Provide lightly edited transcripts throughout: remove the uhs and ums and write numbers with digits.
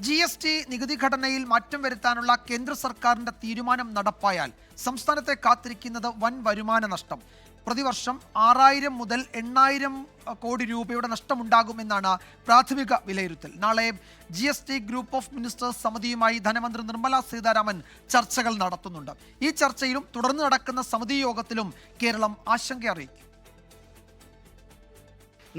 GST നികുതി ഘടനയിൽ മാറ്റം വരുത്താനുള്ള കേന്ദ്ര സർക്കാരിന്റെ തീരുമാനം നടപ്പായാൽ സംസ്ഥാനത്തെ കാത്തിരിക്കുന്നത് വൻ വരുമാന നഷ്ടം. പ്രതിവർഷം 6000 മുതൽ 8000 കോടി രൂപയുടെ നഷ്ടമുണ്ടാകുമെന്നാണ് പ്രാഥമിക വിലയിരുത്തൽ. നാളെ GST ഗ്രൂപ്പ് ഓഫ് മിനിസ്റ്റേഴ്സ് സമിതിയുമായി ധനമന്ത്രി നിർമ്മല സീതാരാമൻ ചർച്ചകൾ നടത്തുന്നുണ്ട്. ഈ ചർച്ചയിലും തുടർന്ന് നടക്കുന്ന സമിതി യോഗത്തിലും കേരളം ആശങ്ക അറിയിക്കും.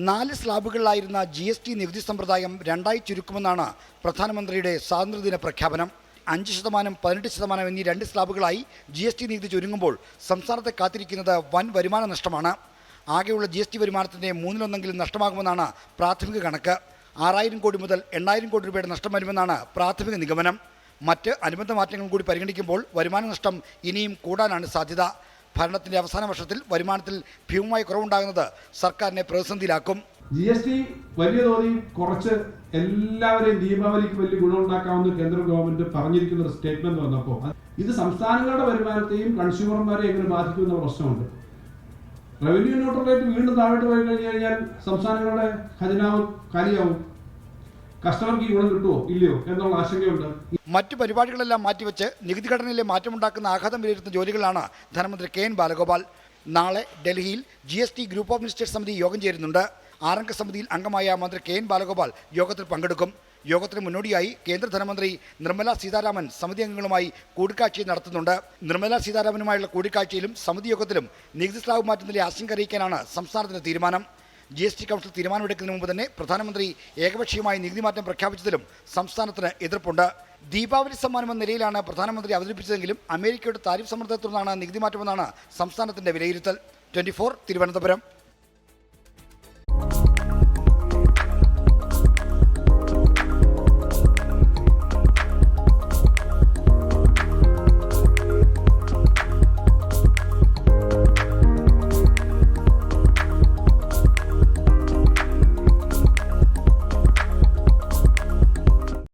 4 സ്ലാബുകളിലായിരുന്ന GST നികുതി സമ്പ്രദായം 2ആയി ചുരുക്കുമെന്നാണ് പ്രധാനമന്ത്രിയുടെ സ്വാതന്ത്ര്യദിന പ്രഖ്യാപനം. 5%, 18% എന്നീ 2 സ്ലാബുകളായി GST നികുതി ചുരുങ്ങുമ്പോൾ സംസ്ഥാനത്തെ കാത്തിരിക്കുന്നത് വൻ വരുമാന നഷ്ടമാണ്. ആകെയുള്ള GST വരുമാനത്തിൻ്റെ 1/3 നഷ്ടമാകുമെന്നാണ് പ്രാഥമിക കണക്ക്. 6000 കോടി മുതൽ 8000 കോടി രൂപയുടെ നഷ്ടം വരുമെന്നാണ് പ്രാഥമിക നിഗമനം. മറ്റ് അനുബന്ധ മാറ്റങ്ങൾ കൂടി പരിഗണിക്കുമ്പോൾ വരുമാന നഷ്ടം ഇനിയും കൂടാനാണ് സാധ്യത. ഭരണത്തിന്റെ അവസാന വർഷത്തിൽ വരുമാനത്തിൽ ഭീമമായ കുറവുണ്ടാകുന്നത് സർക്കാരിനെ പ്രതിസന്ധിയിലാക്കും. GST വലിയ തോതിൽ കുറച്ച് എല്ലാവരെയും ദീപാവലിക്ക് വലിയ ഗുണമുണ്ടാക്കാമെന്ന് കേന്ദ്ര ഗവൺമെന്റ് പറഞ്ഞിരിക്കുന്ന ഒരു സ്റ്റേറ്റ്മെന്റ് വന്നപ്പോൾ ഇത് സംസ്ഥാനങ്ങളുടെ വരുമാനത്തെയും കൺസ്യൂമർമാരെയും എങ്ങനെ ബാധിക്കുമെന്ന പ്രശ്നമുണ്ട്. റവന്യൂ ന്യൂട്രൽ റേറ്റ് വീണ്ടും താഴോട്ട് പോയി കഴിഞ്ഞു കഴിഞ്ഞാൽ സംസ്ഥാനങ്ങളുടെ ഖജനാവ് കാലിയാവും. കസ്റ്റമർക്ക് ഈ ഗുണം കിട്ടുമോ ഇല്ലയോ എന്നുള്ള ആശങ്കയുണ്ട്. മറ്റു പരിപാടികളെല്ലാം മാറ്റിവെച്ച് നികുതി ഘടനയിലെ മാറ്റമുണ്ടാക്കുന്ന ആഘാതം വിലയിരുത്തുന്ന ജോലികളാണ് ധനമന്ത്രി KN ബാലഗോപാൽ. നാളെ ഡൽഹിയിൽ GST ഗ്രൂപ്പ് ഓഫ് മിനിസ്റ്റേഴ്സ് സമിതി യോഗം ചേരുന്നുണ്ട്. 6 സമിതിയിൽ അംഗമായ മന്ത്രി KN ബാലഗോപാൽ യോഗത്തിൽ പങ്കെടുക്കും. യോഗത്തിന് മുന്നോടിയായി കേന്ദ്ര ധനമന്ത്രി നിർമ്മല സീതാരാമൻ സമിതി അംഗങ്ങളുമായി കൂടിക്കാഴ്ച നടത്തുന്നുണ്ട്. നിർമ്മല സീതാരാമനുമായുള്ള കൂടിക്കാഴ്ചയിലും സമിതി യോഗത്തിലും നികുതി സ്ലാബ് മാറ്റുന്നതിലെ ആശങ്ക അറിയിക്കാനാണ് സംസ്ഥാനത്തിന്റെ തീരുമാനം. GST കൗൺസിൽ തീരുമാനമെടുക്കുന്നതിന് മുമ്പ് തന്നെ പ്രധാനമന്ത്രി ഏകപക്ഷീയമായി നികുതി മാറ്റം പ്രഖ്യാപിച്ചതിലും സംസ്ഥാനത്തിന് എതിർപ്പുണ്ട്. ദീപാവലി സമ്മാനം എന്ന നിലയിലാണ് പ്രധാനമന്ത്രി അവതരിപ്പിച്ചതെങ്കിലും അമേരിക്കയുടെ താരിഫ് സമ്മർദ്ദത്തെ തുടർന്നാണ് നികുതി മാറ്റമെന്നാണ് സംസ്ഥാനത്തിന്റെ വിലയിരുത്തൽ. 24 തിരുവനന്തപുരം.